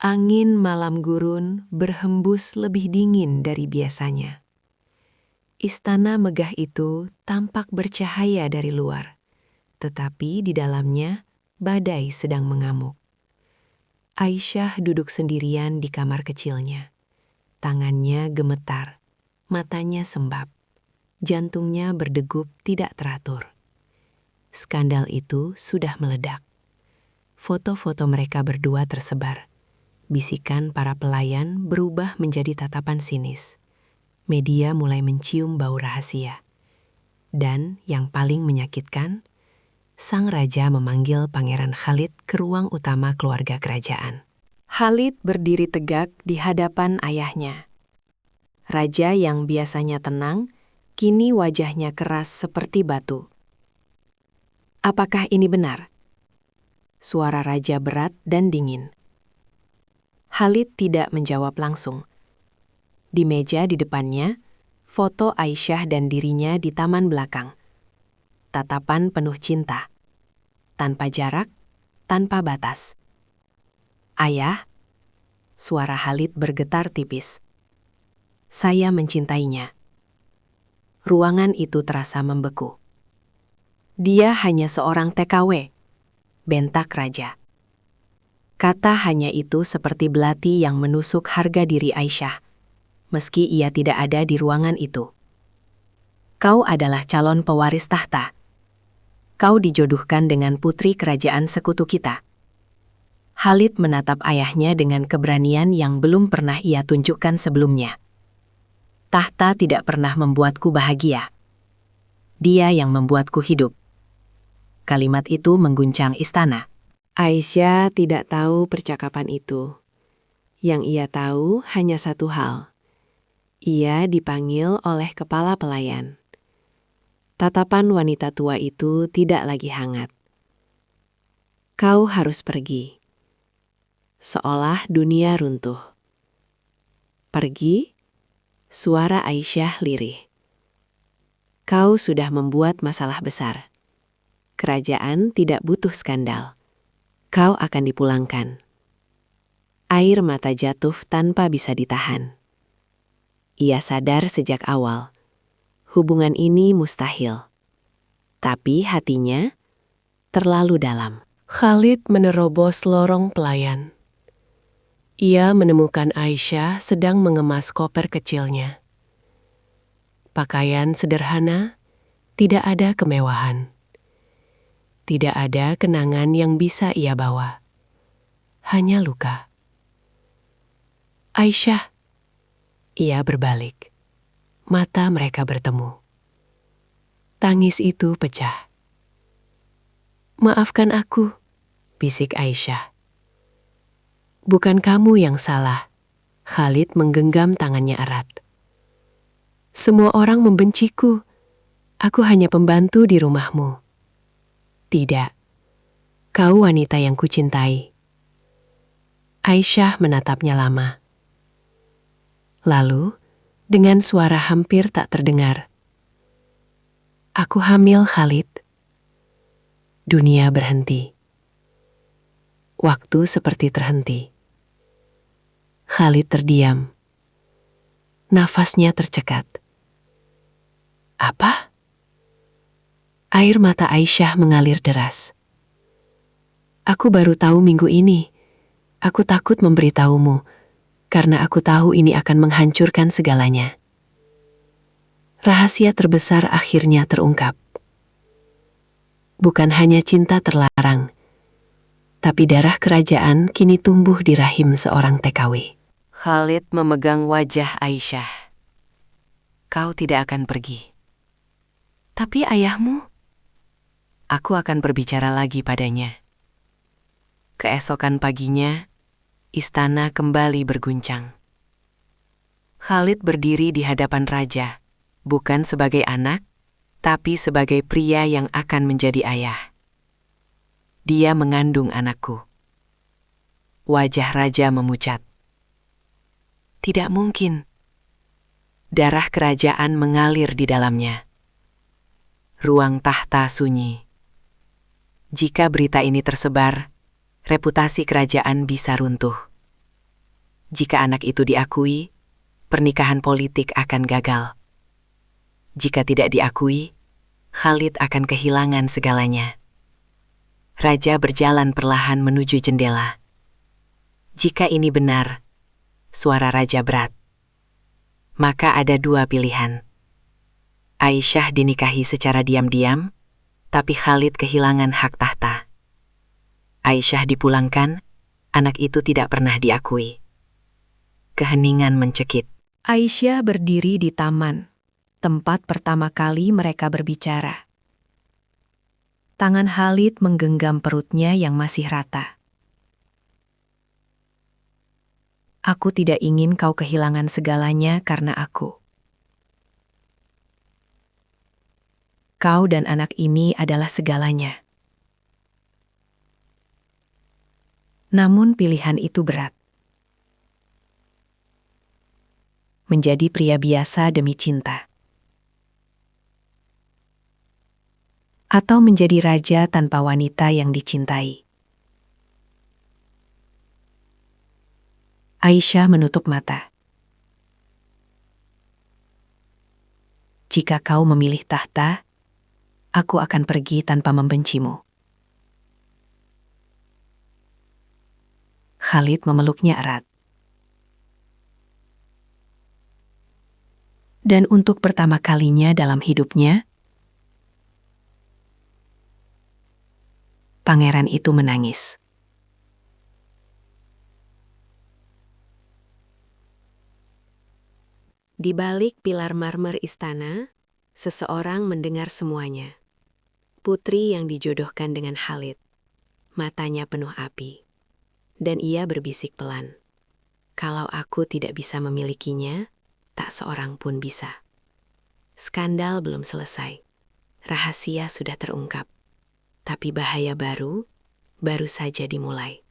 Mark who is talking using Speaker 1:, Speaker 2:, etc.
Speaker 1: Angin malam gurun berhembus lebih dingin dari biasanya. Istana megah itu tampak bercahaya dari luar, tetapi di dalamnya badai sedang mengamuk. Aisyah duduk sendirian di kamar kecilnya. Tangannya gemetar, matanya sembab, jantungnya berdegup tidak teratur. Skandal itu sudah meledak. Foto-foto mereka berdua tersebar. Bisikan para pelayan berubah menjadi tatapan sinis. Media mulai mencium bau rahasia. Dan yang paling menyakitkan, sang raja memanggil Pangeran Khalid ke ruang utama keluarga kerajaan. Khalid berdiri tegak di hadapan ayahnya. Raja yang biasanya tenang, kini wajahnya keras seperti batu. Apakah ini benar? Suara raja berat dan dingin. Khalid tidak menjawab langsung. Di meja di depannya, foto Aisyah dan dirinya di taman belakang. Tatapan penuh cinta. Tanpa jarak, tanpa batas. Ayah, suara Khalid bergetar tipis. Saya mencintainya. Ruangan itu terasa membeku. Dia hanya seorang TKW, bentak raja. Kata hanya itu seperti belati yang menusuk harga diri Aisyah, meski ia tidak ada di ruangan itu. Kau adalah calon pewaris tahta. Kau dijodohkan dengan putri kerajaan sekutu kita. Khalid menatap ayahnya dengan keberanian yang belum pernah ia tunjukkan sebelumnya. Tahta tidak pernah membuatku bahagia. Dia yang membuatku hidup. Kalimat itu mengguncang istana. Aisyah tidak tahu percakapan itu. Yang ia tahu hanya satu hal. Ia dipanggil oleh kepala pelayan. Tatapan wanita tua itu tidak lagi hangat. Kau harus pergi. Seolah dunia runtuh. Pergi? Suara Aisyah lirih. Kau sudah membuat masalah besar. Kerajaan tidak butuh skandal. Kau akan dipulangkan. Air mata jatuh tanpa bisa ditahan. Ia sadar sejak awal, hubungan ini mustahil. Tapi hatinya terlalu dalam. Khalid menerobos lorong pelayan. Ia menemukan Aisyah sedang mengemas koper kecilnya. Pakaian sederhana, tidak ada kemewahan. Tidak ada kenangan yang bisa ia bawa. Hanya luka. Aisyah. Ia berbalik. Mata mereka bertemu. Tangis itu pecah. Maafkan aku, bisik Aisyah. Bukan kamu yang salah. Khalid menggenggam tangannya erat. Semua orang membenciku. Aku hanya pembantu di rumahmu. Tidak, kau wanita yang kucintai. Aisyah menatapnya lama. Lalu, dengan suara hampir tak terdengar, aku hamil, Khalid. Dunia berhenti. Waktu seperti terhenti. Khalid terdiam. Nafasnya tercekat. Apa? Air mata Aisyah mengalir deras. Aku baru tahu minggu ini. Aku takut memberitahumu, karena aku tahu ini akan menghancurkan segalanya. Rahasia terbesar akhirnya terungkap. Bukan hanya cinta terlarang, tapi darah kerajaan kini tumbuh di rahim seorang TKW. Khalid memegang wajah Aisyah. Kau tidak akan pergi. Tapi ayahmu? Aku akan berbicara lagi padanya. Keesokan paginya, istana kembali berguncang. Khalid berdiri di hadapan raja, bukan sebagai anak, tapi sebagai pria yang akan menjadi ayah. Dia mengandung anakku. Wajah raja memucat. Tidak mungkin. Darah kerajaan mengalir di dalamnya. Ruang tahta sunyi. Jika berita ini tersebar, reputasi kerajaan bisa runtuh.
Speaker 2: Jika anak itu diakui, pernikahan politik akan gagal. Jika tidak diakui, Khalid akan kehilangan segalanya. Raja berjalan perlahan menuju jendela. Jika ini benar, suara raja berat. Maka ada dua pilihan. Aisyah dinikahi secara diam-diam, tapi Khalid kehilangan hak tahta. Aisyah dipulangkan, anak itu tidak pernah diakui. Keheningan mencekik.
Speaker 1: Aisyah berdiri di taman, tempat pertama kali mereka berbicara. Tangan Khalid menggenggam perutnya yang masih rata. Aku tidak ingin kau kehilangan segalanya karena aku. Kau dan anak ini adalah segalanya. Namun pilihan itu berat. Menjadi pria biasa demi cinta. Atau menjadi raja tanpa wanita yang dicintai. Aisyah menutup mata. Jika kau memilih tahta, aku akan pergi tanpa membencimu. Khalid memeluknya erat. Dan untuk pertama kalinya dalam hidupnya, pangeran itu menangis. Di balik pilar marmer istana, seseorang mendengar semuanya. Putri yang dijodohkan dengan Khalid. Matanya penuh api. Dan ia berbisik pelan. Kalau aku tidak bisa memilikinya, tak seorang pun bisa. Skandal belum selesai. Rahasia sudah terungkap. Tapi bahaya baru saja dimulai.